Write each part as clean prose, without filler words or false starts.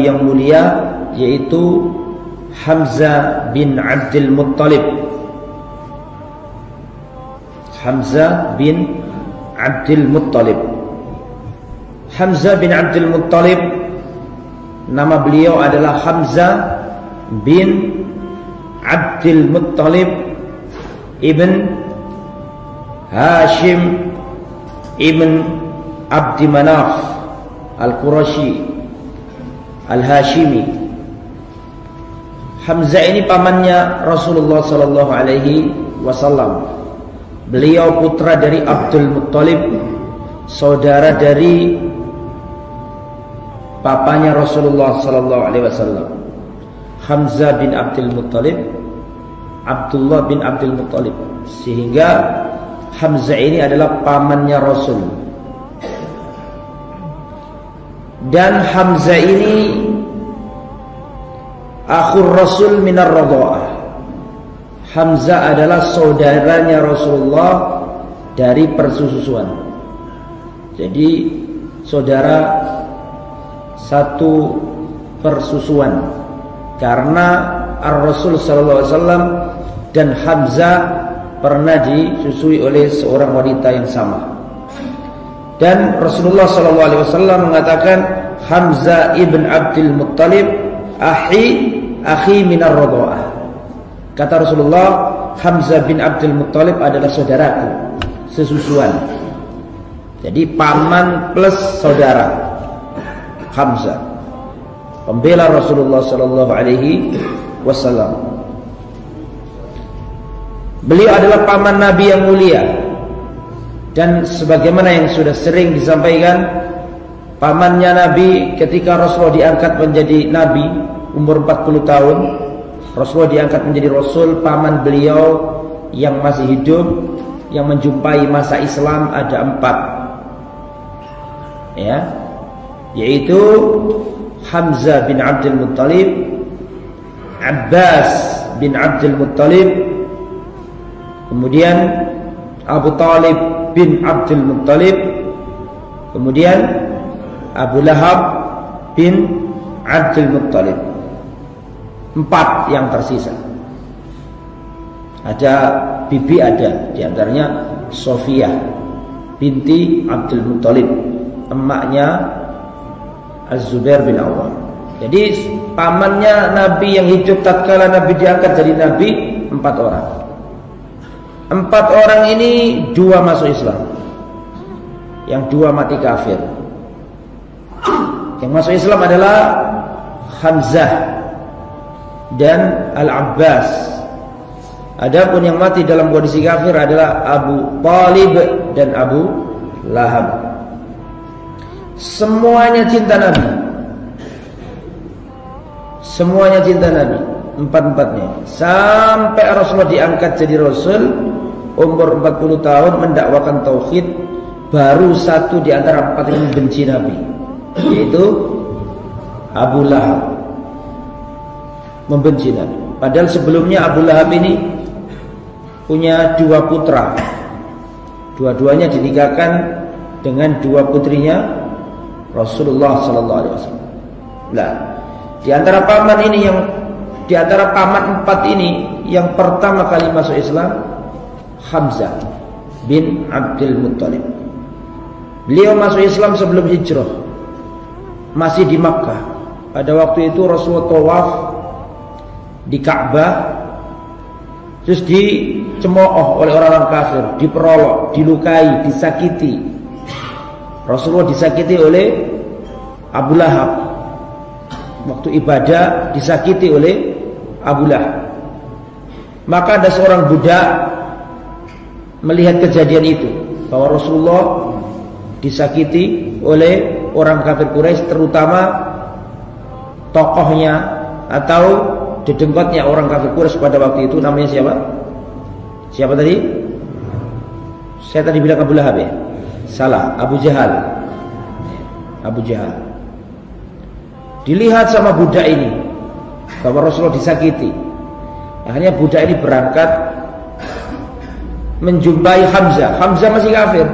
yang mulia, yaitu Hamzah bin Abdul Muttalib. Hamzah bin Abdul Muttalib. Hamzah bin Abdul Muttalib, nama beliau adalah Hamzah bin Abdul Muttalib ibn Hashim ibn Abdi Manaf Al-Qurashi Al-Hashimi. Hamzah ini pamannya Rasulullah sallallahu alaihi wasallam. Beliau putra dari Abdul Muttalib, saudara dari papanya Rasulullah sallallahu alaihi wasallam. Hamzah bin Abdul Muttalib, Abdullah bin Abdul Muttalib. Sehingga Hamzah ini adalah pamannya Rasul. Dan Hamzah ini akhur Rasul minar radha'ah. Hamzah adalah saudaranya Rasulullah dari persusuan. Jadi saudara satu persusuan, karena Ar-Rasul sallallahu alaihi wasallam dan Hamzah pernah disusui oleh seorang wanita yang sama. Dan Rasulullah sallallahu alaihi wasallam mengatakan Hamzah ibn Abdul Muttalib akhi minar radha'ah. Kata Rasulullah, Hamzah bin Abdul Muttalib adalah saudaraku sesusuan. Jadi paman plus saudara. Hamzah pembela Rasulullah sallallahu alaihi wasallam. Beliau adalah paman Nabi yang mulia. Dan sebagaimana yang sudah sering disampaikan, pamannya Nabi ketika Rasulullah diangkat menjadi Nabi umur 40 tahun, Rasulullah diangkat menjadi Rasul. Paman beliau yang masih hidup, yang menjumpai masa Islam ada 4, ya, yaitu Hamzah bin Abdul Muttalib, Abbas bin Abdul Muttalib, kemudian Abu Talib bin Abdul Muttalib, kemudian Abu Lahab bin Abdul Muttalib. 4 yang tersisa. Ada bibi, ada diantaranya Sofiyah binti Abdul Muttalib, emaknya Az-Zubair bin Awwam. Jadi pamannya Nabi yang hidup tatkala Nabi diangkat jadi Nabi 4 orang. 4 orang ini 2 masuk Islam, yang 2 mati kafir. Yang masuk Islam adalah Hamzah dan Al-Abbas. Adapun yang mati dalam kondisi kafir adalah Abu Talib dan Abu Lahab. Semuanya cinta Nabi. Semuanya cinta Nabi, 4-4-nya. Sampai Rasulullah diangkat jadi Rasul umur 40 tahun mendakwakan tauhid, baru 1 di antara 4 yang membenci Nabi, yaitu Abu Lahab. Membenci Nabi. Padahal sebelumnya Abu Lahab ini punya 2 putra. Dua-duanya dinikahkan dengan 2 putrinya Rasulullah sallallahu alaihi wasallam. Nah, di antara paman ini, yang di antara paman 4 ini, yang pertama kali masuk Islam Hamzah bin Abdul Muttalib. Beliau masuk Islam sebelum hijrah, masih di Makkah. Pada waktu itu Rasulullah tawaf di Ka'bah, terus dicemooh oleh orang-orang kafir, diperolok, dilukai, disakiti. Rasulullah disakiti oleh Abu Lahab. Waktu ibadah disakiti oleh Abu Lahab. Maka ada seorang budak melihat kejadian itu, bahwa Rasulullah disakiti oleh orang kafir Quraisy, terutama tokohnya atau dedengkotnya orang kafir Quraisy pada waktu itu. Namanya siapa? Siapa tadi? Saya tadi bilang Abu Lahab, ya? Salah, Abu Jahal. Abu Jahal. Dilihat sama budak ini bahwa Rasulullah disakiti. Akhirnya budak ini berangkat menjumpai Hamzah. Hamzah masih kafir.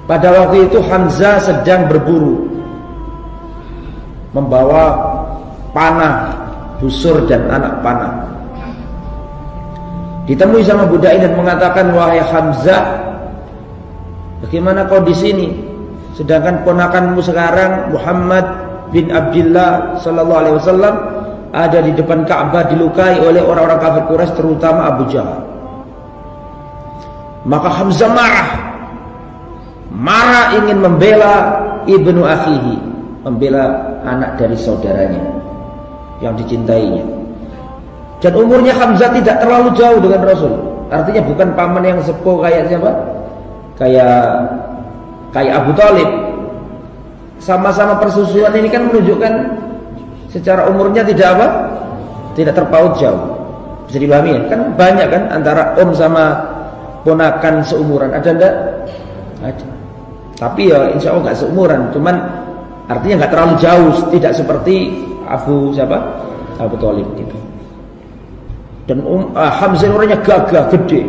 Pada waktu itu Hamzah sedang berburu. membawa panah, busur dan anak panah. Ditemui sama budak ini dan mengatakan, wahai Hamzah, bagaimana kau di sini? Sedangkan ponakanmu sekarang Muhammad bin Abdullah sallallahu alaihi wasallam ada di depan Ka'bah dilukai oleh orang-orang kafir Quraisy, terutama Abu Jahal. Maka Hamzah marah ingin membela ibnu akhihi, membela anak dari saudaranya yang dicintainya. Dan umurnya Hamzah tidak terlalu jauh dengan Rasul. Artinya bukan paman yang sepuh kayak siapa? Kayak Abu Thalib. Sama-sama persusuan ini kan menunjukkan secara umurnya tidak apa? Tidak terpaut jauh. Bisa dipahami ya? Kan banyak kan antara om sama ponakan seumuran. Ada enggak? Ada. Tapi ya insya Allah enggak seumuran. Cuman artinya enggak terlalu jauh. Tidak seperti Abu Thalib gitu. Dan Hamzah orangnya gagah, gede.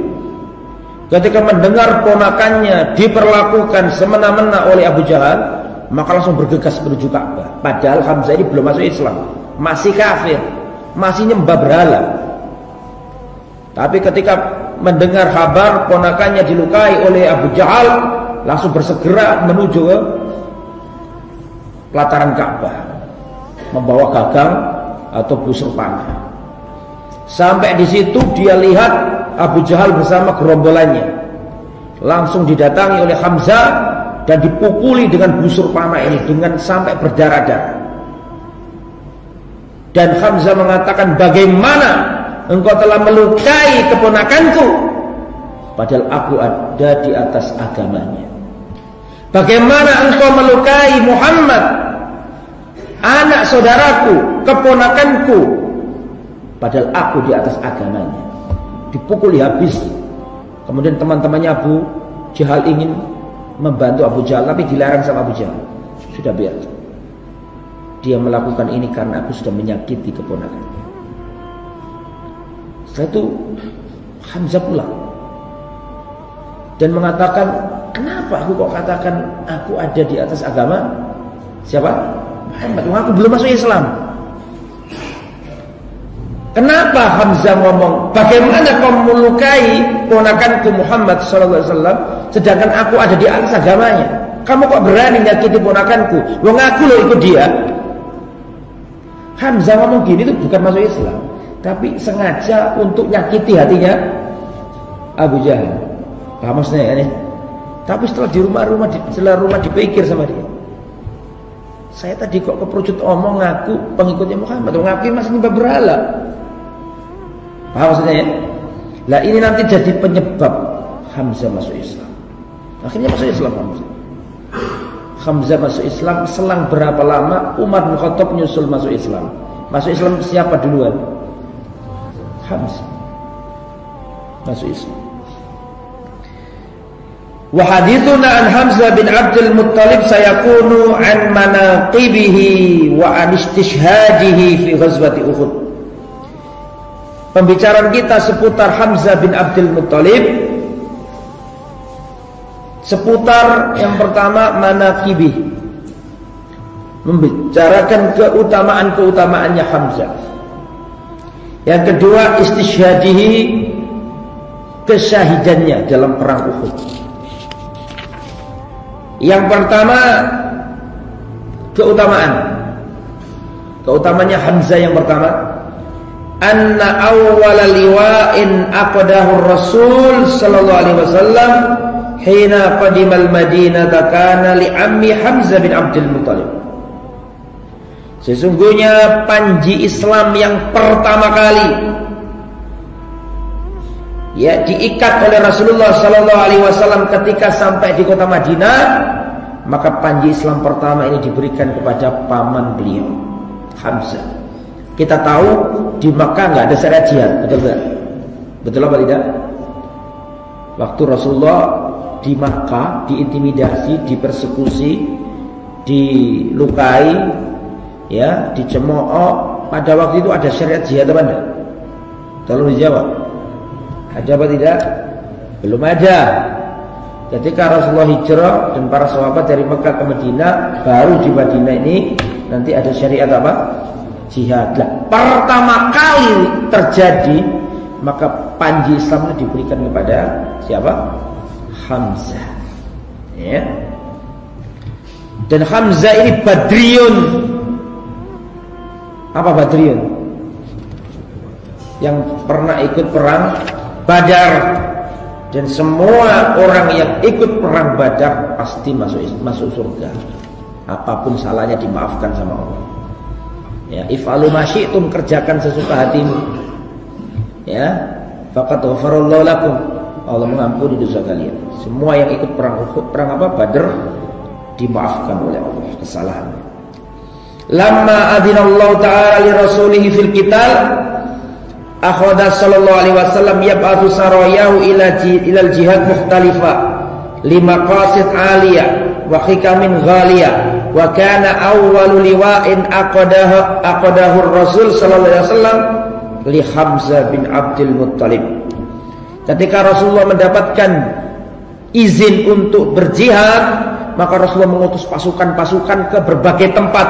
Ketika mendengar ponakannya diperlakukan semena-mena oleh Abu Jahal, maka langsung bergegas menuju Ka'bah. Padahal Hamzah ini belum masuk Islam, masih kafir, masih nyembah berhala. Tapi ketika mendengar kabar ponakannya dilukai oleh Abu Jahal, langsung bersegera menuju ke pelataran Ka'bah, membawa gagang atau busur panah. Sampai di situ dia lihat Abu Jahal bersama gerombolannya, langsung didatangi oleh Hamzah dan dipukuli dengan busur panah ini dengan sampai berdarah-darah. Dan Hamzah mengatakan, bagaimana engkau telah melukai keponakanku padahal aku ada di atas agamanya? Bagaimana engkau melukai Muhammad, anak saudaraku, keponakanku, padahal aku di atas agamanya? Dipukuli habis. Kemudian teman-temannya Abu Jahal ingin membantu Abu Jahal, tapi dilarang sama Abu Jahal. Sudah biar dia melakukan ini karena aku sudah menyakiti keponakannya. Setelah itu Hamzah pulang dan mengatakan, kenapa aku kok katakan aku ada di atas agama siapa? Muhammad. Aku belum masuk Islam. Kenapa Hamzah ngomong, bagaimana kau melukai ponakanku Muhammad sallallahu alaihi wasallam sedangkan aku ada di atas agamanya? Kamu kok berani nyakiti ponakanku? Wong aku loh ikut dia. Hamzah ngomong gini itu bukan masuk Islam, tapi sengaja untuk nyakiti hatinya Abu Jahal. Paham maksudnya ya? Tapi setelah rumah dipikir sama dia, saya tadi kok keperucut omong ngaku pengikutnya Muhammad, ngaku masih nyembah berhala. Paham maksudnya ya? Lah ini nanti jadi penyebab Hamzah masuk Islam. Akhirnya masuk Islam Hamzah. Hamzah masuk Islam. Selang berapa lama Umar bin Khattab nyusul masuk Islam. Masuk Islam siapa duluan? Hamzah masuk Islam. Wa hadithuna an Hamzah bin Abdul Muttalib sayakunu an manaqibihi wa an istishhadihi fi ghazwati Uhud. Pembicaraan kita seputar Hamzah bin Abdul Muttalib, seputar yang pertama manaqibih, membicarakan keutamaan-keutamaannya Hamzah. Yang kedua istishhadihi, kesyahidannya dalam perang Uhud. Yang pertama keutamaannya Hamzah yang pertama, anna awwala liwa'in aqadahu Rasul sallallahu alaihi wasallam hina qadimal Madinah kana li ammi Hamzah bin Abdul Muttalib. Sesungguhnya panji Islam yang pertama kali ya diikat oleh Rasulullah sallallahu alaihi wasallam ketika sampai di kota Madinah, maka panji Islam pertama ini diberikan kepada paman beliau, Hamzah. Kita tahu di Makkah nggak ada syariat jihad, betul nggak? Betul apa tidak? Waktu Rasulullah di Makkah diintimidasi, dipersekusi, dilukai, ya, dicemooh. Pada waktu itu ada syariat jihad apa enggak? Tolong dijawab. Ada apa tidak? Belum ada. Ketika Rasulullah hijrah dan para sahabat dari Makkah ke Madinah, baru di Madinah ini nanti ada syariat apa? Jihad. Lah, pertama kali terjadi maka panji Islam diberikan kepada siapa? Hamzah. Ya. Dan Hamzah ini Badriyun. Apa Badriyun? Yang pernah ikut perang Badar. Dan semua orang yang ikut perang Badar pasti masuk surga. Apapun salahnya dimaafkan sama Allah. Ya, if'alu ma syi'tum, kerjakan sesuka hatimu. Ya, faqad ghafarallahu lakum. Allah mengampuni dosa kalian. Semua yang ikut perang apa? Badar dimaafkan oleh Allah kesalahannya. Lamma adinallahu ta'ala li rasulihi fil qital, akhadha sallallahu alaihi wasallam yab'atsu sarayahu ila jihad mukhtalifa lima qasid aliyah wa hikamin ghaliyah wa kana awwalu liwa'in aqadahu rasul sallallahu alaihi wasallam li Hamzah bin Abdul Muttalib. Ketika Rasulullah mendapatkan izin untuk berjihad, maka Rasulullah mengutus pasukan-pasukan ke berbagai tempat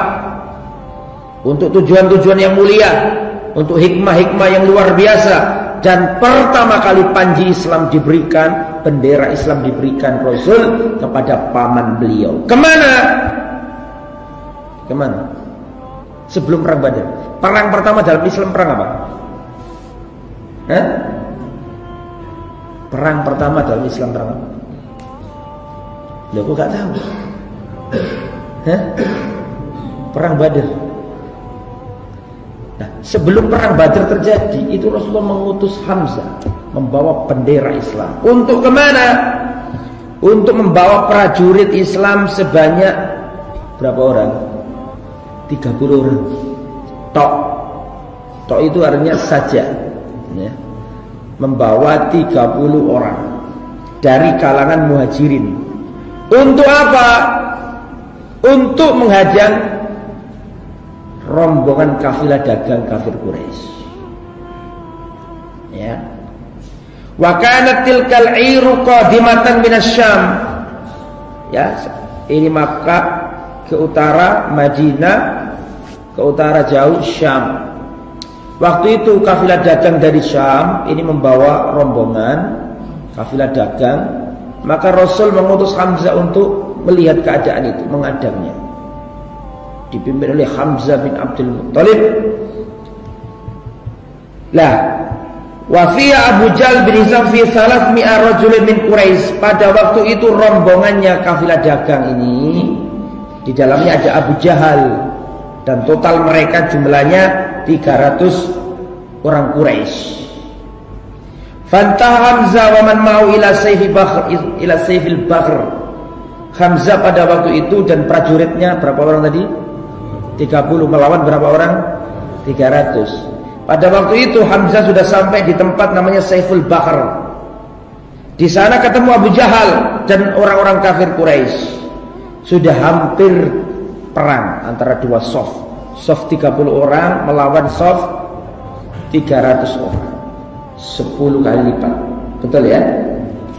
untuk tujuan-tujuan yang mulia, untuk hikmah-hikmah yang luar biasa. Dan pertama kali panji Islam diberikan, bendera Islam diberikan Rasul kepada paman beliau. Kemana? Kemana? Sebelum perang Badar. Perang pertama dalam Islam perang apa? Hah? Perang pertama dalam Islam perang apa? Loh, kok gak tahu? Hah? Perang Badar. Nah, sebelum perang Badar terjadi, itu Rasulullah mengutus Hamzah membawa bendera Islam. Untuk kemana? Untuk membawa prajurit Islam sebanyak berapa orang? 30 orang. Tok. Tok itu artinya saja. Ya. Membawa 30 orang dari kalangan muhajirin. Untuk apa? Untuk menghadang rombongan kafilah dagang kafir Quraisy. Ya. Wa kanat tilkal 'iru qadimatan minasyam. Ya, ini Makkah ke utara, Madinah ke utara jauh Syam. Waktu itu kafilah dagang dari Syam ini membawa rombongan kafilah dagang, maka Rasul mengutus Hamzah untuk melihat keadaan itu, mengadangnya. Dipimpin oleh Hamzah bin Abdul Muttalib. Lah, wa fiya Abu Jahal bin Hisham fi 300 rajulin min Quraisy. Pada waktu itu rombongannya kafilah dagang ini di dalamnya ada Abu Jahal, dan total mereka jumlahnya 300 orang Quraisy. Fantah Hamzah wa man ma'u ila sayfil bahr. Hamzah pada waktu itu dan prajuritnya berapa orang tadi? 30 melawan berapa orang? 300. Pada waktu itu Hamzah sudah sampai di tempat namanya Saiful Bahr. Di sana ketemu Abu Jahal dan orang-orang kafir Quraisy. Sudah hampir perang antara dua sof. Sof 30 orang melawan sof 300 orang. 10 kali lipat. Betul ya?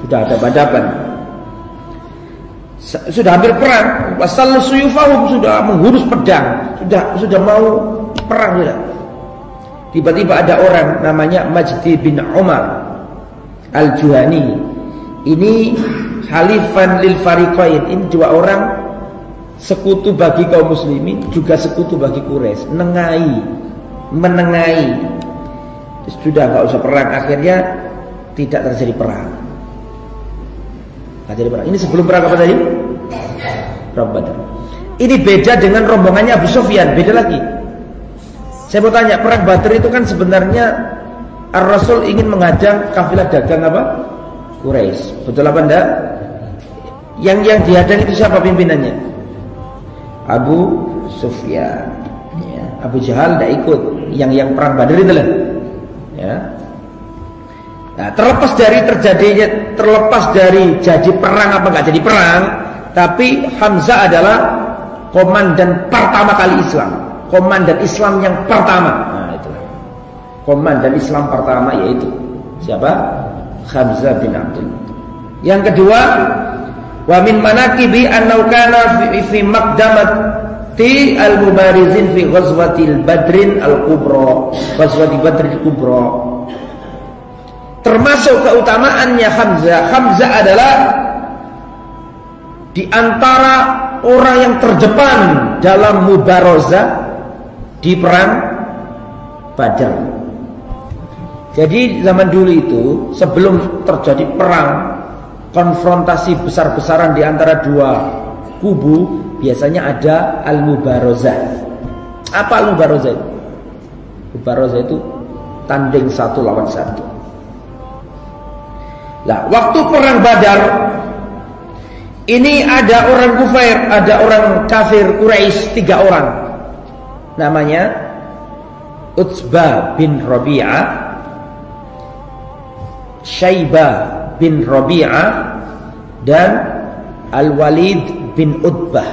Sudah ada hadapan. Sudah hampir perang. Wasal suyufahum, sudah menghunus pedang. Sudah mau perang sudah. Tiba-tiba ada orang namanya Majdi bin Umar Al-Juhani. Ini Khalifan lil Fariqain. Ini dua orang sekutu bagi kaum muslimin, juga sekutu bagi Quraisy. Menengahi. Sudah nggak usah perang, akhirnya tidak terjadi perang. Nggak jadi perang. Ini sebelum perang apa tadi? Perang Badar. Ini beda dengan rombongannya Abu Sufyan, beda lagi. Saya mau tanya, perang Badar itu kan sebenarnya Ar-Rasul ingin menghadang kafilah dagang apa? Quraisy. Betul apa enggak? Yang dihadang itu siapa pimpinannya? Abu Sufyan. Ya. Abu Jahal tidak ikut. Yang perang Badar itu lah. Ya. Nah, terlepas dari jadi perang apa enggak jadi perang, tapi Hamzah adalah komandan pertama kali Islam. Komandan Islam yang pertama. Nah, itulah. Komandan Islam pertama yaitu siapa? Hamzah bin Abdul. Yang kedua, wa min manaqibi annahu kana fi maqdamat seperti al-mubarizin fi ghazwatil Badrin al-Kubra, ghazwati Badrin al-Kubra. Termasuk keutamaannya Hamzah adalah di antara orang yang terdepan dalam mubarazah di perang Badar. Jadi zaman dulu itu sebelum terjadi perang, konfrontasi besar-besaran di antara dua kubu, biasanya ada al-mubarazah. Apa al-mubarazah? Mubarazah itu tanding satu lawan satu. Nah, waktu perang Badar ini ada orang kufir, ada orang kafir Quraisy 3 orang. Namanya Utsbah bin Rabi'ah, Syaibah bin Rabi'ah, dan Al-Walid bin Utbah.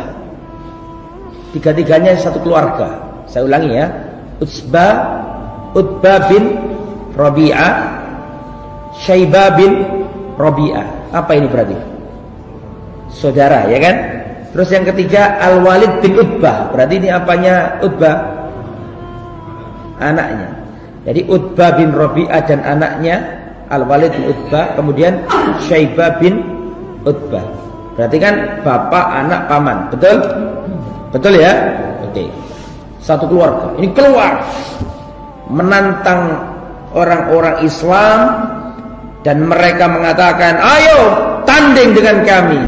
Tiga-tiganya satu keluarga. Saya ulangi ya. Utbah bin Rabi'ah, Syaibah bin Rabi'ah. Apa ini berarti? Saudara, ya kan? Terus yang ketiga Al-Walid bin Utbah. Berarti ini apanya Utbah? Anaknya. Jadi Utbah bin Rabi'ah dan anaknya Al-Walid bin Utbah, kemudian Syaibah bin Utbah. Berarti kan bapak, anak, paman. Betul? Betul ya? Oke. Satu keluarga. Ini keluar menantang orang-orang Islam dan mereka mengatakan, "Ayo tanding dengan kami.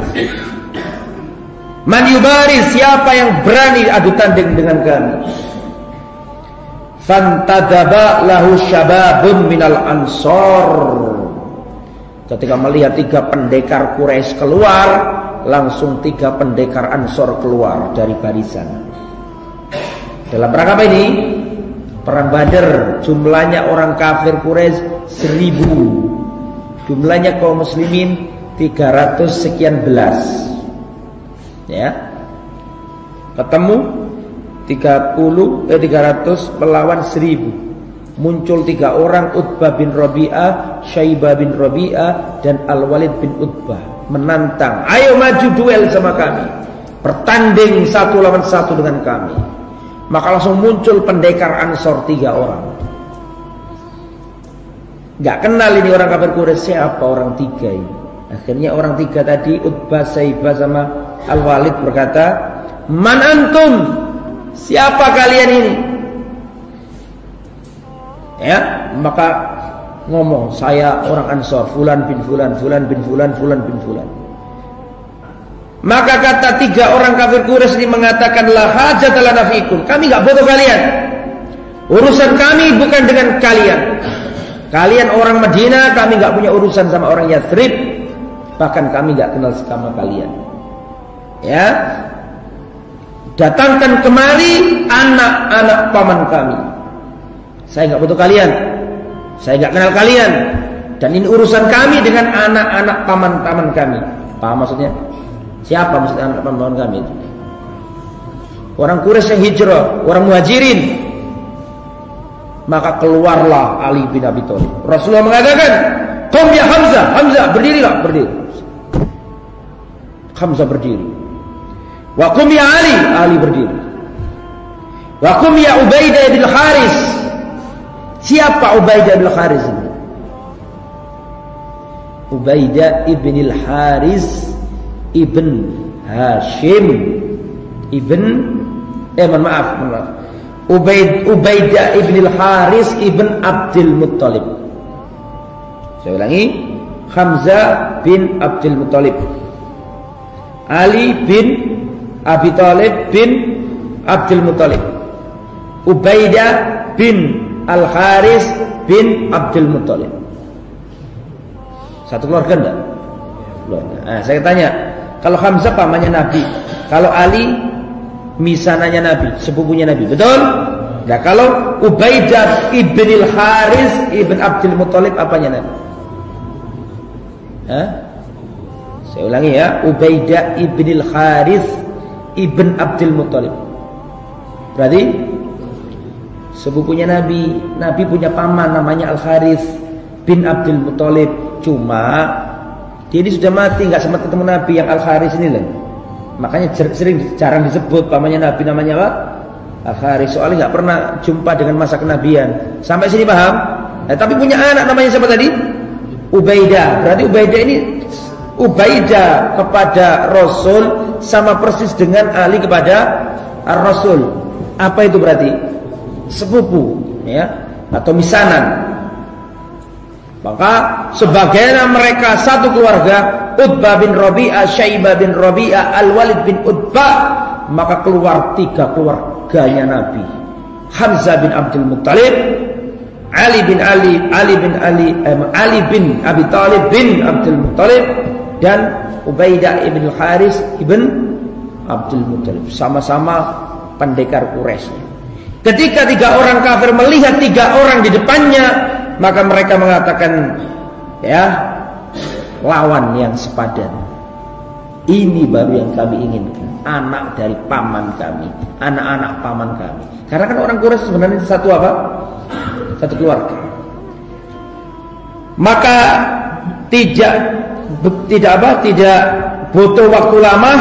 Man yubaris, siapa yang berani adu tanding dengan kami?" Fantadaba lahu syababun minal ansor. Ketika melihat 3 pendekar Quraisy keluar, langsung 3 pendekar Ansor keluar dari barisan. Dalam rangka apa ini? Perang Badar. Jumlahnya orang kafir Quraisy 1000. Jumlahnya kaum muslimin 300 sekian belas. Ya. Ketemu 300 melawan 1000. Muncul 3 orang, Utbah bin Rabi'ah, Syaibah bin Rabi'ah, dan Al-Walid bin Utbah, menantang, "Ayo maju duel sama kami, bertanding 1 lawan 1 dengan kami." Maka langsung muncul pendekar Ansor 3 orang. Gak kenal ini orang kafir Quraisy, siapa orang 3 ini. Akhirnya orang 3 tadi, Utbah, Syaibah sama Al-Walid berkata, "Man antum? Siapa kalian ini?" Ya, maka ngomong, "Saya orang Ansor, fulan bin fulan, fulan bin fulan, fulan bin fulan." Maka kata 3 orang kafir Quraisy ini mengatakan, "La hajat lana fikum." Kami enggak butuh kalian. Urusan kami bukan dengan kalian. Kalian orang Madinah, kami enggak punya urusan sama orang Yathrib. Bahkan kami enggak kenal sama kalian. Ya. Datangkan kemari anak-anak paman kami. Saya enggak butuh kalian. Saya enggak kenal kalian. Dan ini urusan kami dengan anak-anak paman-paman kami. Paham maksudnya? Siapa maksudnya anak paman kami itu? Orang Quraisy yang hijrah, orang Muhajirin. Maka keluarlah Ali bin Abi Thalib. Rasulullah mengatakan, "Qum ya Hamzah, Hamzah berdirilah." Berdiri. Hamzah berdiri. Wa qum ya Ali, Ali berdiri. Wa qum ya Ubaidah bin Haris. Siapa Ubaidah bin Haris ini? Ubaidah ibn al-Haris ibn Hashim ibn maaf. Ubaidah ibn al-Haris ibn Abdul Muttalib. Saya ulangi, Hamzah bin Abdul Muttalib, Ali bin Abi Thalib bin Abdul Muttalib, Ubaidah bin Al-Haris bin Abdul Muttalib. Satu keluarga enggak? Keluarga. Nah, saya tanya, kalau Hamzah pamannya Nabi, kalau Ali misananya Nabi, sepupunya Nabi, betul? Nah, kalau Ubaidah ibn Al-Haris ibn Abdul Muttalib apanya Nabi? Hah? Saya ulangi ya, Ubaidah ibn Al-Haris ibn Abdul Muttalib. Berarti sepupunya Nabi. Nabi punya paman namanya Al-Haris bin Abdul Muttalib. Cuma dia ini sudah mati, nggak sempat ketemu Nabi. Yang Al-Haris ini loh Makanya jarang disebut pamannya Nabi namanya apa? Al-Haris. Soalnya nggak pernah jumpa dengan masa kenabian. Sampai sini paham? Tapi punya anak namanya siapa tadi? Ubaidah. Berarti Ubaidah ini Ubaidah kepada Rasul sama persis dengan Ali kepada Ar-Rasul. Apa itu berarti? Sepupu, ya, atau misanan. Maka sebagaimana mereka satu keluarga, Utbah bin Rabi'ah, Syaibah bin Rabi'ah, Al-Walid bin Utbah, maka keluar 3 keluarganya Nabi. Hamzah bin Abdul Muttalib, Ali bin Abi Thalib bin Abdul Muttalib, dan Ubaidah ibn Haris ibn Abdul Muttalib. Sama-sama pendekar Quraisy. Ketika 3 orang kafir melihat 3 orang di depannya, maka mereka mengatakan, ya, lawan yang sepadan. Ini baru yang kami inginkan. Anak dari paman kami, anak-anak paman kami. Karena kan orang Quraisy sebenarnya satu apa? Satu keluarga. Maka tidak butuh waktu lama,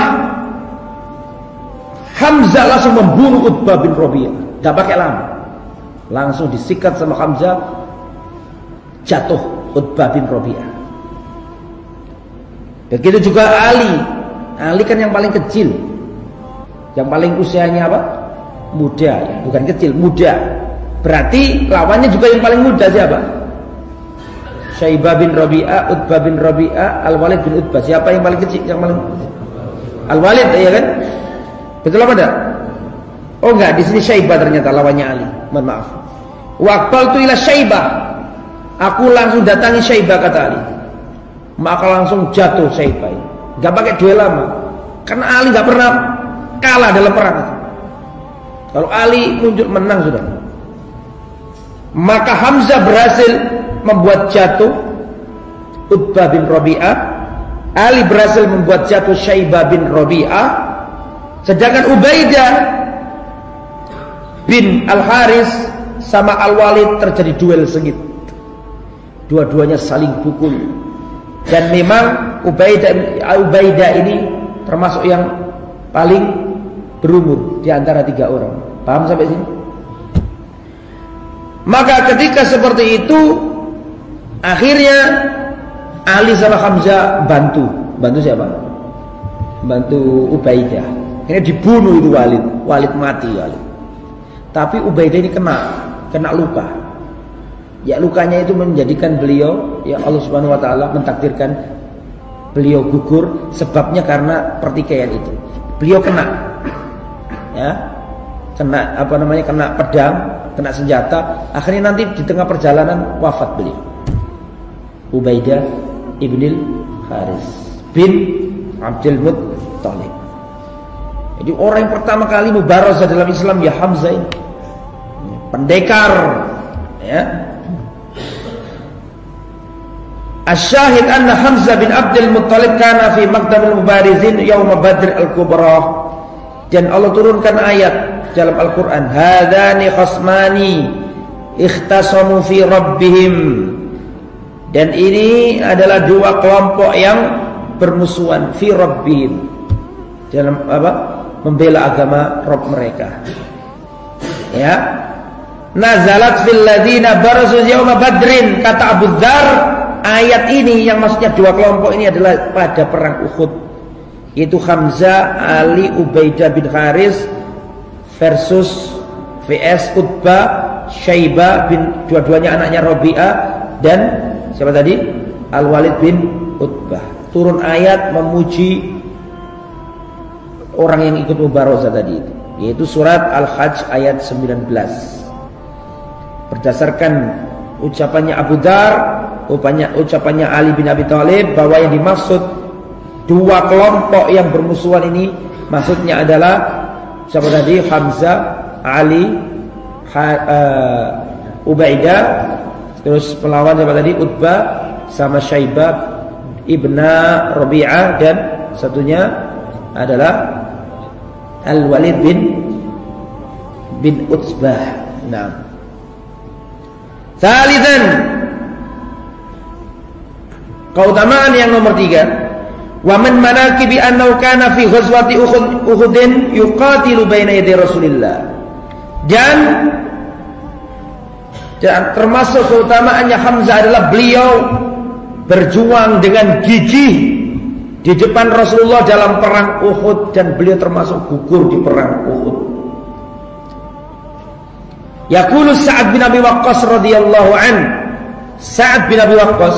Hamzah langsung membunuh Utbah bin Rabi'ah. Gak pakai lama, langsung disikat sama Hamzah, jatuh Utbah bin Rabi'ah. Begitu juga Ali. Ali kan yang paling kecil, yang paling usianya apa? Muda, bukan kecil, muda. Berarti lawannya juga yang paling muda siapa? Syaibah bin Rabi'ah, Utbah bin Rabi'ah, Al-Walid bin Utbah. Siapa yang paling kecil? Yang paling Al-Walid, ya kan? Betul apa enggak? Oh enggak, di sini Syaibah ternyata lawannya Ali. Mohon maaf. Waqbaltu ila Syaibah. Aku langsung datangi Syaibah, kata Ali. Maka langsung jatuh Syaibah. Enggak pakai duel lama. Karena Ali enggak pernah kalah dalam perang. Kalau Ali muncul menang sudah. Maka Hamzah berhasil membuat jatuh Utbah bin Rabi'ah. Ali berhasil membuat jatuh Syaibah bin Rabi'ah. Sedangkan Ubaidah bin Al-Haris sama Al-Walid terjadi duel sengit. Dua-duanya saling pukul. Dan memang Ubaidah ini termasuk yang paling berumur di antara 3 orang. Paham sampai sini? Maka ketika seperti itu, akhirnya Ali sama Hamzah bantu siapa? Bantu Ubaidah. Ini dibunuh itu Walid mati Walid. Tapi Ubaidah ini kena luka. Ya, lukanya itu menjadikan beliau, ya, Allah Subhanahu wa taala mentakdirkan beliau gugur, sebabnya karena pertikaian itu. Beliau kena kena pedang, kena senjata, akhirnya nanti di tengah perjalanan wafat beliau. Ubaidah ibnil Haris bin Abdul Muttalib. Jadi orang yang pertama kali mubarazah dalam Islam ya Hamzah ini. Pendekar, ya. Asy-syahid anna Hamzah bin Abdul Muttalib kana fi maqdamil mubarizin yaum Badr al-Kubra. Dan Allah turunkan ayat dalam Al-Qur'an, hadzani khasmani ikhtasamu fi rabbihim. Dan ini adalah 2 kelompok yang bermusuhan fi rabbihim. Dalam apa? Membela agama Rabb mereka. Ya. Nazalat fil ladzina barazu yauma Badrin, kata Abu Dzar, ayat ini yang maksudnya 2 kelompok ini adalah pada perang Uhud. Yaitu Hamzah, Ali, Ubaidah bin Haris versus VS Utbah, Syaibah bin, dua-duanya anaknya Rabi'ah, dan siapa tadi? Al-Walid bin Utbah. Turun ayat memuji orang yang ikut mubarazah tadi itu, yaitu surat Al-Hajj ayat 19. Berdasarkan ucapannya Abu Dzar, ucapannya Ali bin Abi Thalib, bahwa yang dimaksud 2 kelompok yang bermusuhan ini maksudnya adalah siapa tadi? Hamzah, Ali, Ubaidah, terus pelawan siapa tadi? Utbah sama Syaibah ibna Rabi'ah, dan satunya adalah Al-Walid bin Utbah. Nah, salisan, keutamaan yang nomor 3, Wa min manaqibi annahu kana fi ghazwati Uhudin yuqatilu baina yaday Rasulillah. Dan termasuk keutamaannya Hamzah adalah beliau berjuang dengan gigih di depan Rasulullah dalam perang Uhud, dan beliau termasuk gugur di perang Uhud. Yaqulu Sa'ad bin Abi Waqqas radhiyallahu an. Sa'ad bin Abi Waqqas,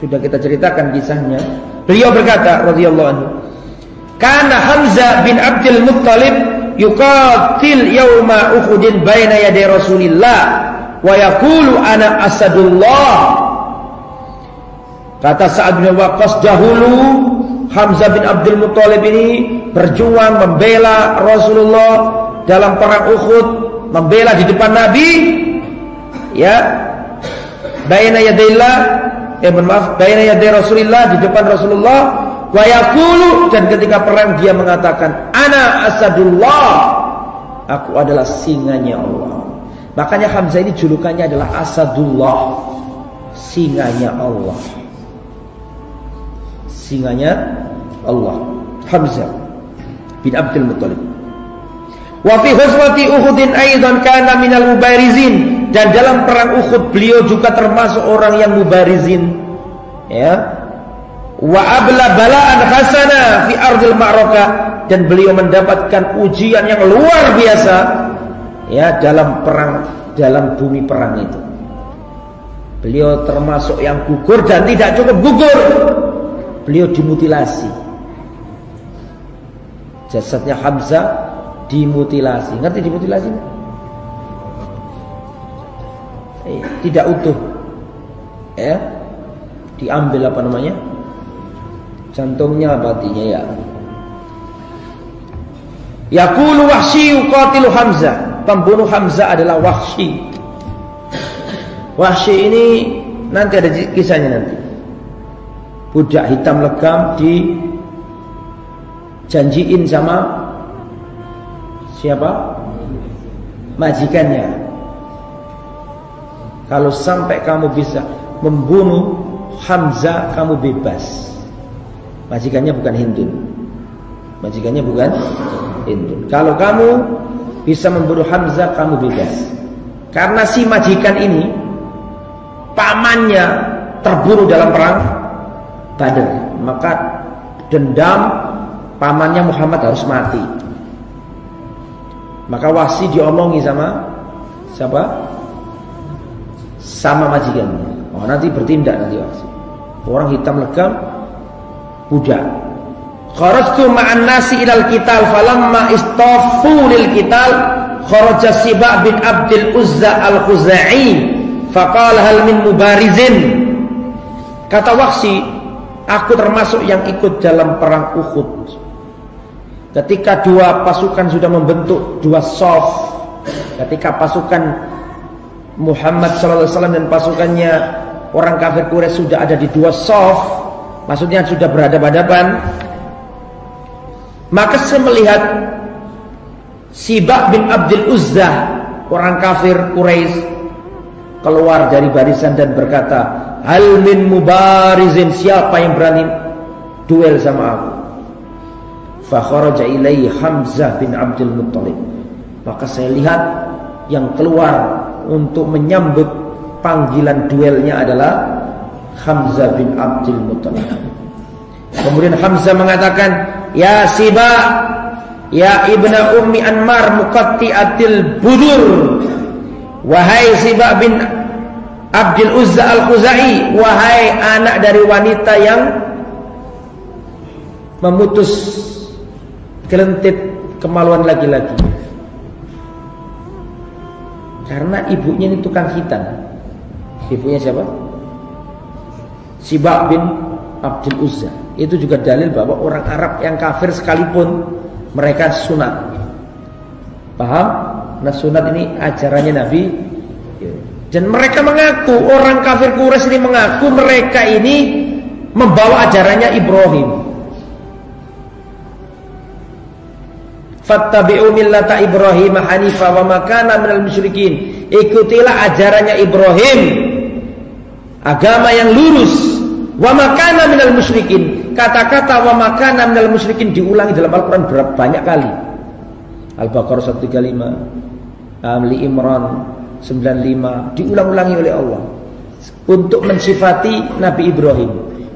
sudah kita ceritakan kisahnya. Beliau berkata radhiyallahu anhu, "Kana Hamzah bin Abdul Muttalib yuqatil yauma Uhudin baina yaday Rasulillah wa yaqulu ana asadullah." Kata Sa'ad bin Waqqas, dahulu Hamzah bin Abdul Muttalib ini berjuang membela Rasulullah dalam perang Uhud, membela di depan Nabi, ya, baina yadayillah, baina yaday Rasulillah, di depan Rasulullah, wa yaqulu, dan ketika perang dia mengatakan, ana asadullah, aku adalah singanya Allah. Makanya Hamzah ini julukannya adalah Asadullah, singanya Allah. Singanya Allah, Hamzah bin Abdul Muttalib. Wa fi ghazwati Uhudin aidan kana minal mubarizin, dan dalam perang Uhud beliau juga termasuk orang yang mubarizin, ya. Wa abla bala'an hasana fi ardil ma'rakah, dan beliau mendapatkan ujian yang luar biasa, ya, dalam perang, dalam bumi perang itu. Beliau termasuk yang gugur, dan tidak cukup gugur, beliau dimutilasi. Jasadnya Hamzah dimutilasi. Ngerti dimutilasi? Tidak utuh, ya, diambil apa namanya, jantungnya, hatinya, ya. Yaqulu Wahsy yuqatilu Hamzah, pembunuh Hamzah adalah Wahsy. Wahsy ini nanti ada kisahnya nanti. Budak hitam legam dijanjiin sama siapa? Majikannya. Kalau sampai kamu bisa membunuh Hamzah, kamu bebas. Majikannya bukan Hindun. Majikannya bukan Hindun. Kalau kamu bisa membunuh Hamzah, kamu bebas. Karena si majikan ini pamannya terbunuh dalam perang Badar, maka dendam pamannya Muhammad harus mati. Maka Wahsy diomongi sama siapa? Sama majikannya. Oh, nanti bertindak nanti Wahsy. Orang hitam legam, budak. Kharajtu ma'an nasi ilal qital falamma istafu lil qital kharaja Siba' bin Abdul Uzza al-Khuzai faqala hal min mubarizin. Kata Wahsy, aku termasuk yang ikut dalam perang Uhud. Ketika dua pasukan sudah membentuk dua shaf, ketika pasukan Muhammad SAW dan pasukannya orang kafir Quraisy sudah ada di dua shaf, maksudnya sudah berhadapan-hadapan, maka saya melihat Siba' bin Abdul Uzza, orang kafir Quraisy, keluar dari barisan dan berkata, hal min mubarizin, siapa yang berani duel sama aku? Fa kharaja ilaihi Hamzah bin Abdul Muttalib. Maka saya lihat yang keluar untuk menyambut panggilan duelnya adalah Hamzah bin Abdul Muttalib. Kemudian Hamzah mengatakan, ya Siba', ya ibna ummi Anmar muqatti'atil budur, wahai Siba' bin Abdul Uzza al-Khuzai, wahai anak dari wanita yang memutus gelentit kemaluan laki-laki. Karena ibunya ini tukang khitan. Ibunya siapa? Siba' bin Abdul Uzza. Itu juga dalil bahwa orang Arab yang kafir sekalipun mereka sunat. Paham? Nah, sunat ini ajarannya Nabi. Dan mereka mengaku, orang kafir Quraisy ini mengaku mereka ini membawa ajarannya Ibrahim. Fattabi'u millata Ibrahim hanifa wa ma kana minal musyrikin. Ikutilah ajarannya Ibrahim, agama yang lurus, wa ma kana minal musyrikin, kata-kata wa makana minal musyrikin diulangi dalam Al-Quran berapa banyak kali. Al-Baqarah 135, Ali Imran 95, diulang-ulangi oleh Allah untuk mensifati Nabi Ibrahim.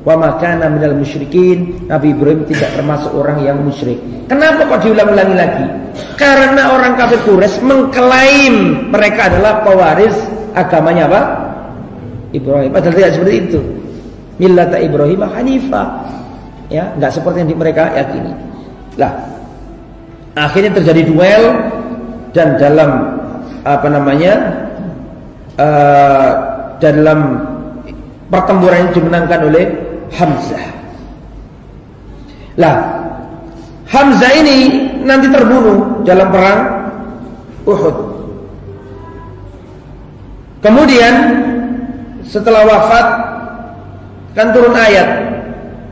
Wa makana minal musyrikin, Nabi Ibrahim tidak termasuk orang yang musyrik. Kenapa kok diulang-ulangi lagi? Karena orang kafir Quraisy mengklaim mereka adalah pewaris agamanya apa? Ibrahim. Padahal tidak seperti itu. Millata Ibrahim Hanifah. Ya, enggak seperti yang mereka yakini. Lah, akhirnya terjadi duel dan dalam dalam pertempuran ini dimenangkan oleh Hamzah. Lah, Hamzah ini nanti terbunuh dalam perang Uhud. Kemudian setelah wafat kan turun ayat,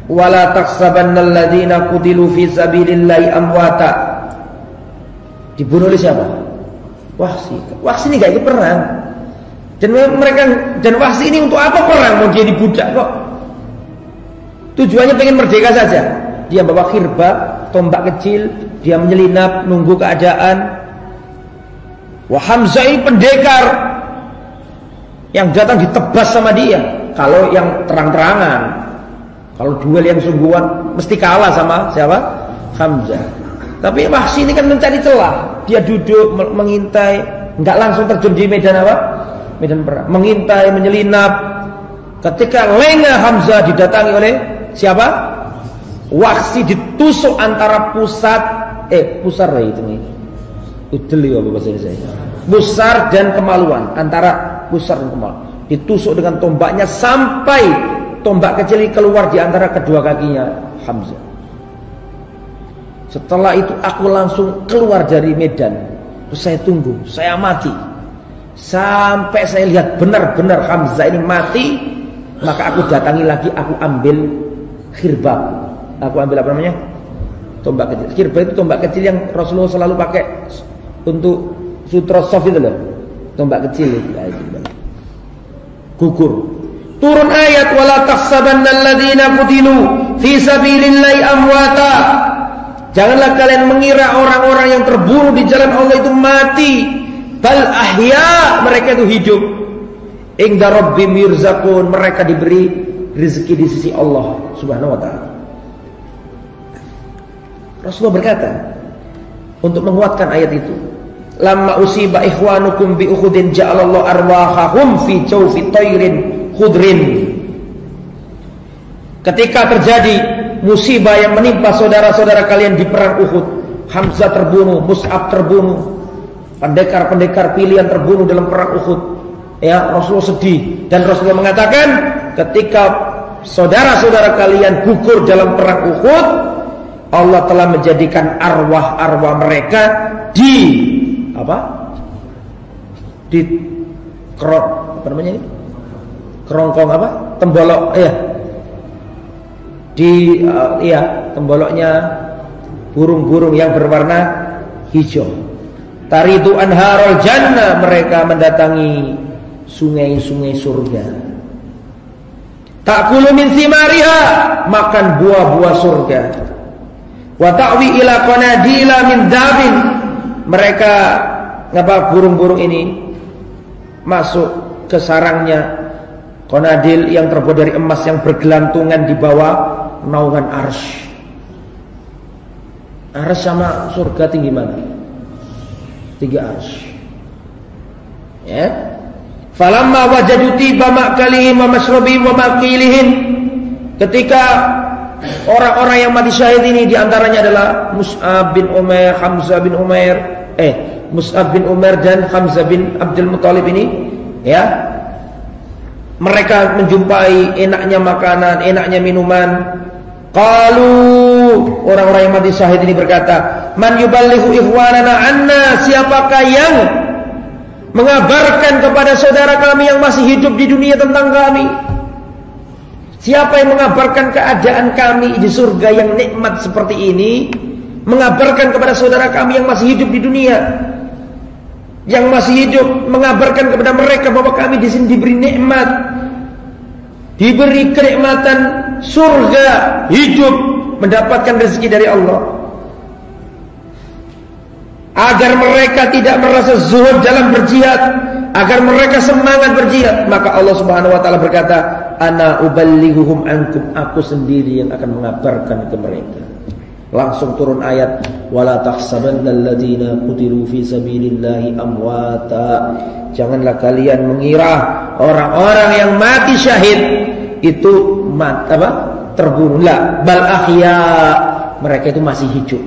wala tahsabannal ladzina qutilu fi sabilillahi amwata. Dibunuh oleh siapa? Wahsy. Wahsy ini gak ikut perang. Dan Wahsy ini untuk apa perang? Mau jadi budak kok. Tujuannya pengen merdeka saja. Dia bawa khirba, tombak kecil, dia menyelinap nunggu keadaan. Wah, Hamzah ini pendekar yang datang ditebas sama dia. Kalau yang terang-terangan, kalau duel yang sungguhan mesti kalah sama siapa? Hamzah. Tapi Wahsy ini kan mencari celah. Dia duduk mengintai, enggak langsung terjun di medan apa? Medan perang. Mengintai, menyelinap. Ketika lengah Hamzah didatangi oleh siapa? Wahsy ditusuk antara pusar itu nih. Udeli apa bahasa Indonesia? Pusar dan kemaluan, antara pusar dan kemaluan. Ditusuk dengan tombaknya sampai tombak kecil ini keluar di antara kedua kakinya Hamzah. Setelah itu aku langsung keluar dari medan. Terus saya tunggu, saya amati sampai saya lihat benar-benar Hamzah ini mati. Maka aku datangi lagi, aku ambil khirbab. Aku ambil apa namanya? Tombak kecil. Khirbab itu tombak kecil yang Rasulullah selalu pakai untuk sutra sof itu loh. Tombak kecil itu. Gugur. Turun ayat, wala tahsabannal ladzina qutilu fi sabilillahi amwata. Janganlah kalian mengira orang-orang yang terbunuh di jalan Allah itu mati. Bal ahya, mereka itu hidup. Inda rabbim yurzaqun, mereka diberi rezeki di sisi Allah Subhanahu wa taala. Rasulullah berkata untuk menguatkan ayat itu, lamma usiba ikhwanukum bi Uhudin ja'alallahu arwahahum fi jawfi tayrin khudrin. Ketika terjadi musibah yang menimpa saudara-saudara kalian di perang Uhud, Hamzah terbunuh, Mus'ab terbunuh, pendekar-pendekar pilihan terbunuh dalam perang Uhud. Ya, Rasulullah sedih dan Rasulullah mengatakan, ketika saudara-saudara kalian gugur dalam perang Uhud, Allah telah menjadikan arwah-arwah mereka di kerongkong tembolok temboloknya burung-burung yang berwarna hijau. Taridu anharul jannah, mereka mendatangi sungai-sungai surga. Ta'kulu min thimariha, makan buah-buah surga. Wa ta'wi ila qanadila min dabin, mereka burung-burung ini masuk ke sarangnya qanadil yang terbuat dari emas yang bergelantungan di bawah naungan arsy. Arsy sama surga tinggi mana? 3 arsy. Ya. Falamma wajadu tiba ma'kalihim wa mashrabihim wa maqilihim, ketika orang-orang yang mati syahid ini diantaranya adalah Mus'ab bin Umair, Hamzah bin Umair, Mus'ab bin Umair dan Hamzah bin Abdul Muttalib ini, ya, mereka menjumpai enaknya makanan, enaknya minuman. Qalu, orang-orang yang mati syahid ini berkata, man yuballighu ikhwanana anna, siapakah yang mengabarkan kepada saudara kami yang masih hidup di dunia tentang kami? Siapa yang mengabarkan keadaan kami di surga yang nikmat seperti ini, mengabarkan kepada saudara kami yang masih hidup di dunia, yang masih hidup, mengabarkan kepada mereka bahwa kami di sini diberi nikmat, diberi kenikmatan surga, hidup, mendapatkan rezeki dari Allah. Agar mereka tidak merasa zuhud dalam berjihad, agar mereka semangat berjihad, maka Allah Subhanahu wa taala berkata, ana uballighuhum ankum, aku sendiri yang akan mengabarkan ke mereka. Langsung turun ayat, wala tahsabannal ladzina qutilu fi sabilillahi amwata. Janganlah kalian mengira orang-orang yang mati syahid itu terbunuh. La, bal ahya, mereka itu masih hidup.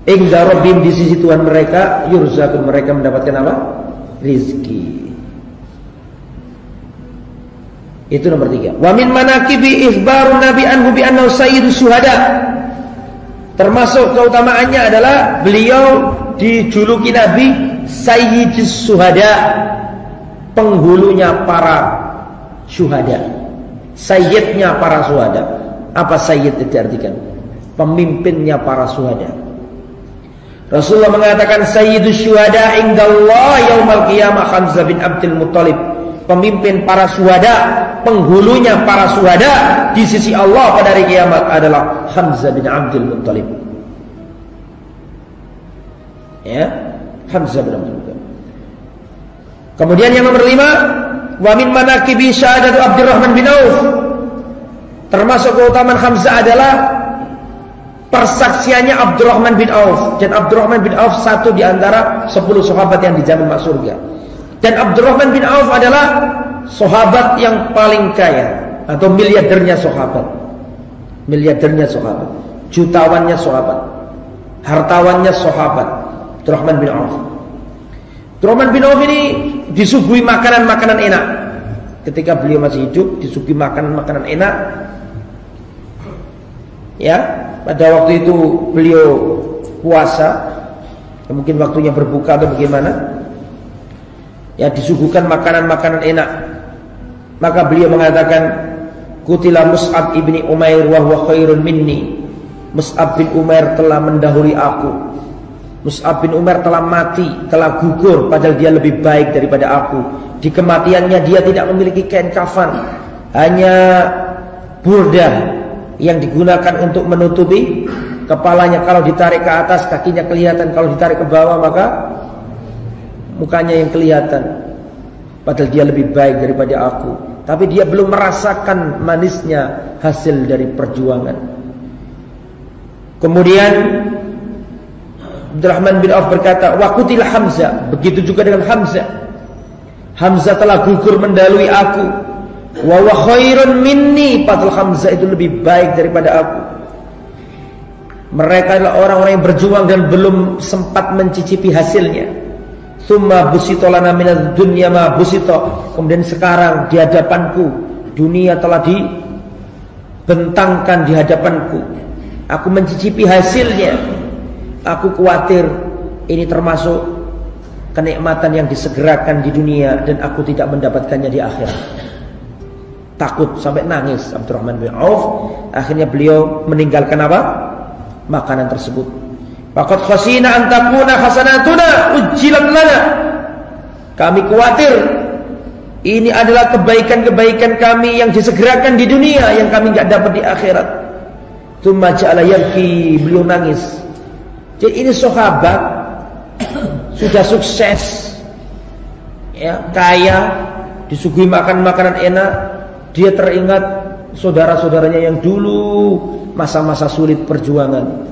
Inda rabbihim, di sisi Tuhan mereka, yurzaqun, mereka mendapatkan apa? Rizki. Itu nomor 3. Wa min manaqibi ikhbarun nabi anhu bi annahu sayyidus syuhada. Termasuk keutamaannya adalah beliau dijuluki Nabi Sayyidus Syuhada, penghulunya para syuhada, sayyidnya para syuhada. Apa sayyid itu artikan? Pemimpinnya para syuhada. Rasulullah mengatakan Sayyidus Syuhada indallah yaumal qiyamah Hamzah bin Abdul Muttalib. Pemimpin para syuhada, penghulunya para syuhada di sisi Allah pada hari kiamat adalah Hamzah bin Abdul Muttalib. Ya, Hamzah bin Abdul Muttalib. Kemudian yang nomor 5, wa min manaqibi syahadatu Abdurrahman bin Auf. Termasuk keutamaan Hamzah adalah persaksiannya Abdurrahman bin Auf. Dan Abdurrahman bin Auf satu di antara 10 sahabat yang dijamin masuk surga. Dan Abdurrahman bin Auf adalah sahabat yang paling kaya, atau miliardernya sahabat. Miliardernya sahabat, jutawannya sahabat, hartawannya sahabat, Abdurrahman bin Auf. Abdurrahman bin Auf ini disuguhi makanan-makanan enak. Ketika beliau masih hidup, disuguhi makanan-makanan enak. Ya, pada waktu itu beliau puasa, mungkin waktunya berbuka atau bagaimana. Ya, disuguhkan makanan-makanan enak. Maka beliau mengatakan, Qutila Mus'ab ibni Umair wa huwa khairun minni. Mus'ab bin Umair telah mendahului aku. Mus'ab bin Umair telah mati, telah gugur, padahal dia lebih baik daripada aku. Di kematiannya dia tidak memiliki kain kafan, hanya burdah yang digunakan untuk menutupi kepalanya. Kalau ditarik ke atas kakinya kelihatan, kalau ditarik ke bawah maka mukanya yang kelihatan. Padahal dia lebih baik daripada aku, tapi dia belum merasakan manisnya hasil dari perjuangan. Kemudian Abdurrahman bin Auf berkata, wa qutila Hamzah. Begitu juga dengan Hamzah. Hamzah telah gugur mendahului aku. Wa huwa khairun minni, padahal Hamzah itu lebih baik daripada aku. Mereka adalah orang-orang yang berjuang dan belum sempat mencicipi hasilnya. Tsumma busita lana minad dunya ma busita. Kemudian sekarang di hadapanku dunia telah dibentangkan di hadapanku. Aku mencicipi hasilnya. Aku khawatir ini termasuk kenikmatan yang disegerakan di dunia dan aku tidak mendapatkannya di akhirat. Takut sampai nangis Abdurrahman bin Auf. Akhirnya beliau meninggalkan apa? Makanan tersebut. Faqad khasina an takuna hasanatuna ujjilat lana. Kami khawatir ini adalah kebaikan-kebaikan kami yang disegerakan di dunia yang kami enggak dapat di akhirat. Tsumma ja'ala yabki, beliau nangis. Jadi ini sahabat sudah sukses, ya, kaya, disuguhi makanan enak. Dia teringat saudara-saudaranya yang dulu masa-masa sulit perjuangan.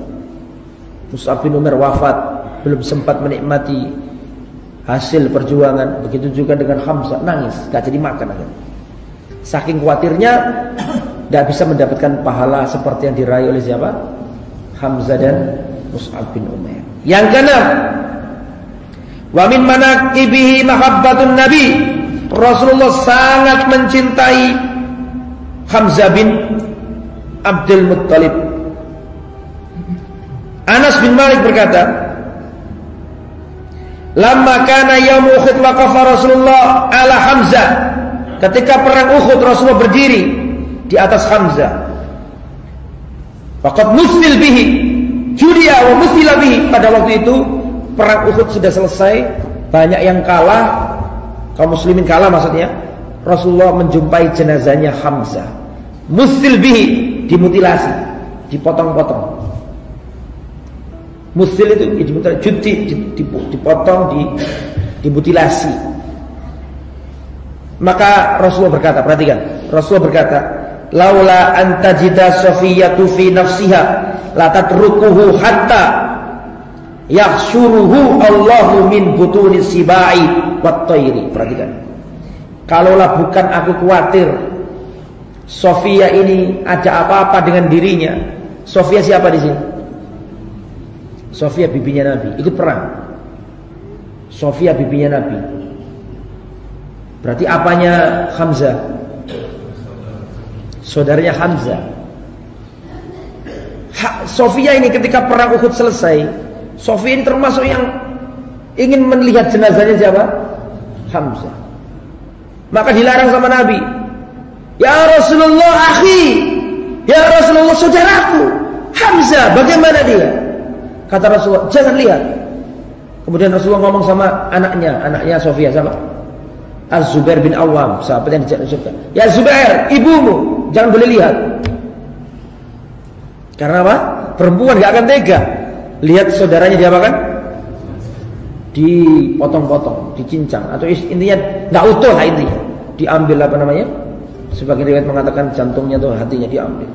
Mus'ab bin Umair wafat, belum sempat menikmati hasil perjuangan. Begitu juga dengan Hamzah, nangis, gak jadi makan. Saking khawatirnya tidak bisa mendapatkan pahala seperti yang diraih oleh siapa? Hamzah dan Mus'ab bin Umair. Yang keenam, wa min manaqibihi mahabbatun Nabi. Rasulullah sangat mencintai Hamzah bin Abdul Muttalib. Anas bin Malik berkata, lamma kana yaum Uhud waqafa Rasulullah ala Hamzah. Ketika perang Uhud, Rasulullah berdiri di atas Hamzah. Faqad musil bihi, judia wa musila bihi. Pada waktu itu perang Uhud sudah selesai, banyak yang kalah, kaum muslimin kalah maksudnya. Rasulullah menjumpai jenazahnya Hamzah, Musil bihi, dimutilasi, dipotong-potong. Musil itu dipotong, dimutilasi. Maka Rasulullah berkata, perhatikan, Rasulullah berkata, laula antajida Safiyatu fi nafsiha la tatrukuhu hatta yakhshuruhu Allahu min butuni sibai wat tayri. Perhatikan, kalaulah bukan aku khawatir Sofia ini ada apa-apa dengan dirinya. Sofia siapa di sini? Sofia bibinya Nabi, ikut perang. Sofia bibinya Nabi. Berarti apanya Hamzah? Saudaranya Hamzah. Sofia ini ketika perang Uhud selesai, Sofia ini termasuk yang ingin melihat jenazahnya siapa? Hamzah. Maka dilarang sama Nabi. Ya Rasulullah akhi, ya Rasulullah saudaraku Hamzah, bagaimana dia? Kata Rasulullah, jangan lihat. Kemudian Rasulullah ngomong sama anaknya Sofia, sama Az-Zubair bin Awam, sahabat yang dijadikan surga. Ya Zubair, ibumu jangan boleh lihat. Karena apa? Perempuan gak akan tega lihat saudaranya diapakan? Dipotong-potong, dicincang, atau intinya gak utuh lah intinya. Diambil apa namanya? Sebagian riwayat mengatakan jantungnya atau hatinya diambil.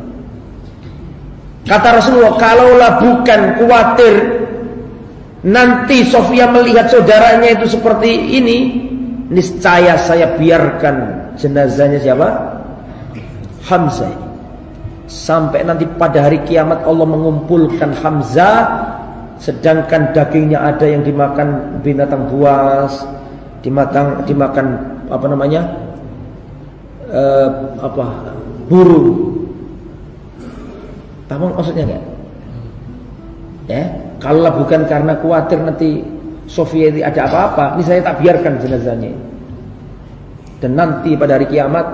Kata Rasulullah, kalaulah bukan khawatir nanti Sofia melihat saudaranya itu seperti ini, niscaya saya biarkan jenazahnya siapa? Hamzah. Sampai nanti pada hari kiamat Allah mengumpulkan Hamzah, sedangkan dagingnya ada yang dimakan binatang buas, dimakan apa namanya? Burung. Tahu maksudnya enggak? Ya, kalau bukan karena khawatir nanti Sofia ini ada apa-apa, ini saya tak biarkan jenazahnya. Dan nanti pada hari kiamat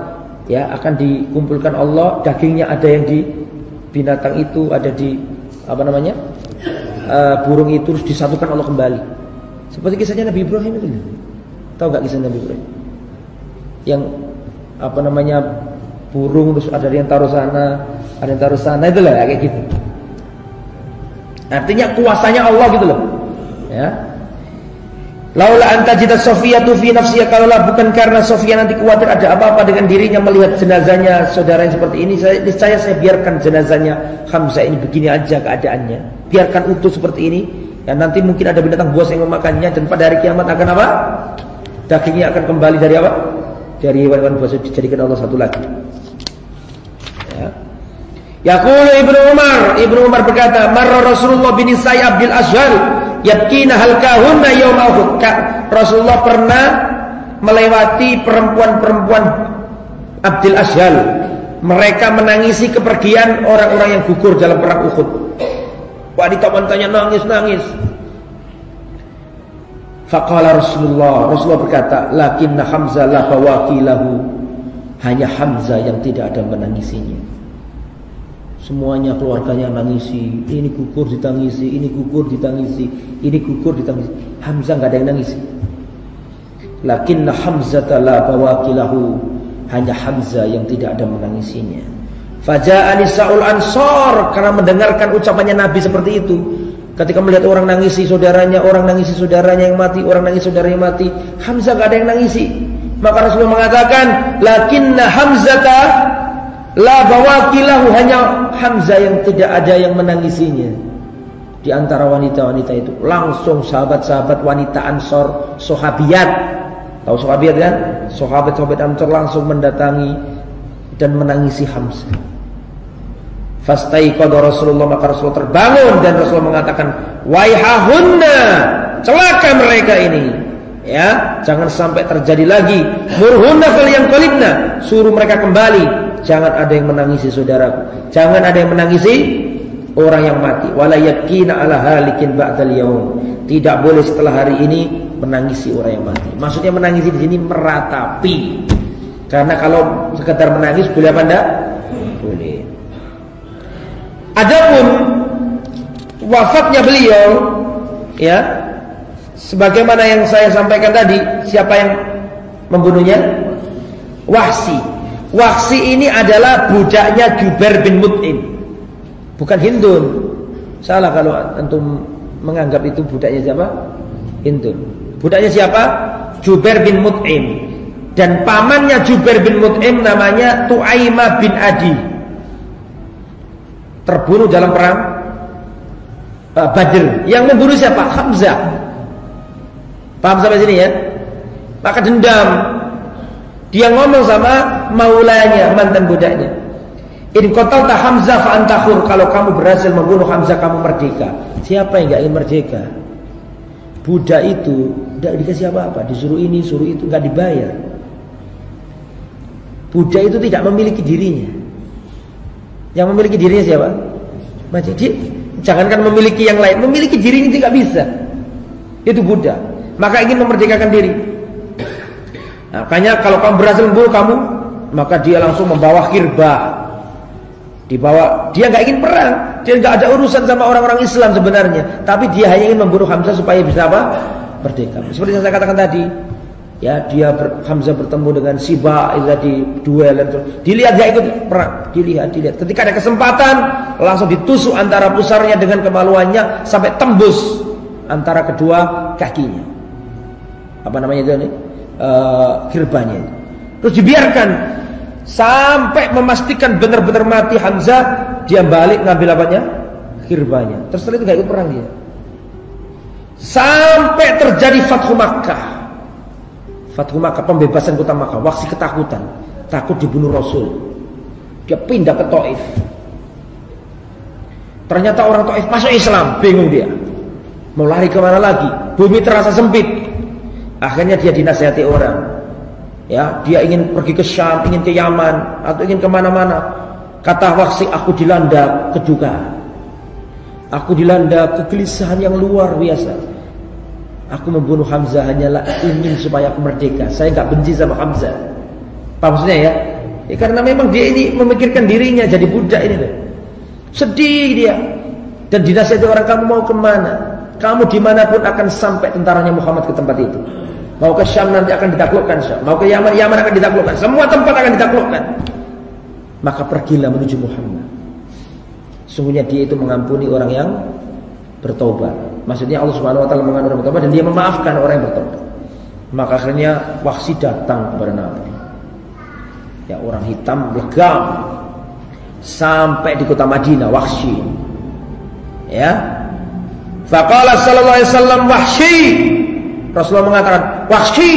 ya akan dikumpulkan Allah, dagingnya ada yang di binatang itu, ada di apa namanya? Burung itu terus disatukan Allah kembali. Seperti kisahnya Nabi Ibrahim itu. Tahu enggak kisah Nabi Ibrahim? Yang apa namanya, burung terus ada yang taruh sana, ada yang taruh sana, itulah kayak gitu. Artinya kuasanya Allah gitu loh. Ya. Laula antajida Safiyatu fi nafsiha, kalaulah bukan karena Sofia nanti khawatir ada apa-apa dengan dirinya melihat jenazahnya saudara yang seperti ini, saya biarkan jenazahnya Hamzah ini begini aja keadaannya. Biarkan utuh seperti ini. Dan nanti mungkin ada binatang buas yang memakannya, dan pada hari kiamat akan apa? Dagingnya akan kembali dari apa? Dari hewan-hewan buas, dijadikan Allah satu lagi. Ya. Yaqulu Ibnu Umar berkata, marra Rasulullah bin Sa'i Abdul Ashhal yabkina halkahunna yaum Uhud. Rasulullah pernah melewati perempuan-perempuan Abdul Ashhal. Mereka menangisi kepergian orang-orang yang gugur dalam perang Uhud. Wanita-wanitanya nangis-nangis. Faqala Rasulullah berkata, lakinna Hamzah la bawaqilahu. Hanya Hamzah yang tidak ada menangisinya. Semuanya keluarganya nangisi, ini gugur ditangisi, ini gugur ditangisi, ini gugur ditangisi. Hamzah enggak ada yang nangisi. Lakinna Hamzah la bawaqilahu. Hanya Hamzah yang tidak ada menangisinya. Faja'a nisa'ul ansar, karena mendengarkan ucapannya Nabi seperti itu. Ketika melihat orang nangisi saudaranya, orang nangisi saudaranya yang mati, orang nangisi saudaranya yang mati, Hamzah enggak ada yang nangisi. Maka Rasulullah mengatakan, lakinna Hamzata la bawaqilahu, hanya Hamzah yang tidak ada yang menangisinya. Di antara wanita-wanita itu langsung sahabat-sahabat wanita Ansor, sahabiyat. Tahu sahabiyat kan? Sahabat-sahabat Ansor langsung mendatangi dan menangisi Hamzah. Fastaiqadha Rasulullah, maka Rasulullah terbangun dan Rasulullah mengatakan, waihahunna, celaka mereka ini. Ya, jangan sampai terjadi lagi. Murhunna falyanqalibna, suruh mereka kembali. Jangan ada yang menangisi saudaraku. Jangan ada yang menangisi orang yang mati. Wala yakina ala halikin ba'dal yaum. Tidak boleh setelah hari ini menangisi orang yang mati. Maksudnya menangisi di sini meratapi. Karena kalau sekedar menangis boleh apa enggak? Boleh. Adapun wafatnya beliau, ya, sebagaimana yang saya sampaikan tadi, siapa yang membunuhnya? Wahsy. Wahsy ini adalah budaknya Jubair bin Mut'im, bukan Hindun. Salah kalau antum menganggap itu budaknya siapa? Hindun. Budaknya siapa? Jubair bin Mut'im. Dan pamannya Jubair bin Mut'im namanya Tu'aimah bin Adi, terbunuh dalam perang Badr. Yang membunuh siapa? Hamzah. Paham sampai sini ya? Maka dendam. Dia ngomong sama maulanya, mantan budaknya, in qatalta Hamzah fa anta hur. Kalau kamu berhasil membunuh Hamzah, kamu merdeka. Siapa yang gak ingin merdeka? Budak itu tidak dikasih apa-apa, disuruh ini, suruh itu, gak dibayar. Budak itu tidak memiliki dirinya. Yang memiliki dirinya siapa? Jadi jangankan memiliki yang lain, memiliki dirinya tidak bisa. Itu budak. Maka ingin memerdekakan diri. Makanya kalau kamu berhasil membunuh kamu, maka dia langsung membawa khirbah. Dibawa, dia nggak ingin perang, dia nggak ada urusan sama orang-orang Islam sebenarnya, tapi dia hanya ingin membunuh Hamzah supaya bisa apa? Merdeka. Seperti yang saya katakan tadi, ya Hamzah bertemu dengan Siba, di duel, dilihat dia ikut perang, dilihat. Ketika ada kesempatan, langsung ditusuk antara pusarnya dengan kemaluannya sampai tembus antara kedua kakinya. Apa namanya itu nih? Khirbahnya. Terus dibiarkan sampai memastikan benar-benar mati Hamzah, dia balik ngambil apanya? Khirbahnya. Terus setelah itu gak ikut perang dia. Sampai terjadi Fathu Makkah. Fathu Makkah, pembebasan kota Makkah. Wahsy ketakutan, takut dibunuh Rasul. Dia pindah ke Taif. Ternyata orang Taif masuk Islam, bingung dia. Mau lari kemana lagi? Bumi terasa sempit. Akhirnya dia dinasihati orang. Ya, dia ingin pergi ke Syam, ingin ke Yaman, atau ingin kemana-mana. Kata Wahsy, aku dilanda kedukaan. Aku dilanda kegelisahan yang luar biasa. Aku membunuh Hamzah hanyalah ingin supaya aku merdeka. Saya nggak benci sama Hamzah. Apa maksudnya ya? Karena memang dia ini memikirkan dirinya jadi budak ini. Sedih dia. Dan dinasihati orang, kamu mau kemana? Kamu dimanapun akan sampai tentaranya Muhammad ke tempat itu. Mau ke Syam nanti akan ditaklukkan Syam. Mau ke Yaman, Yaman akan ditaklukkan. Semua tempat akan ditaklukkan. Maka pergilah menuju Muhammad. Sungguhnya dia itu mengampuni orang yang bertobat. Maksudnya Allah Subhanahu wa taala mengampuni orang bertobat dan dia memaafkan orang yang bertobat. Maka akhirnya Wahsy datang kepada Nabi. Ya, orang hitam legam. Sampai di kota Madinah Wahsy. Ya. Faqala sallallahu alaihi wasallam Wahsy. Rasulullah mengatakan, Wahsy,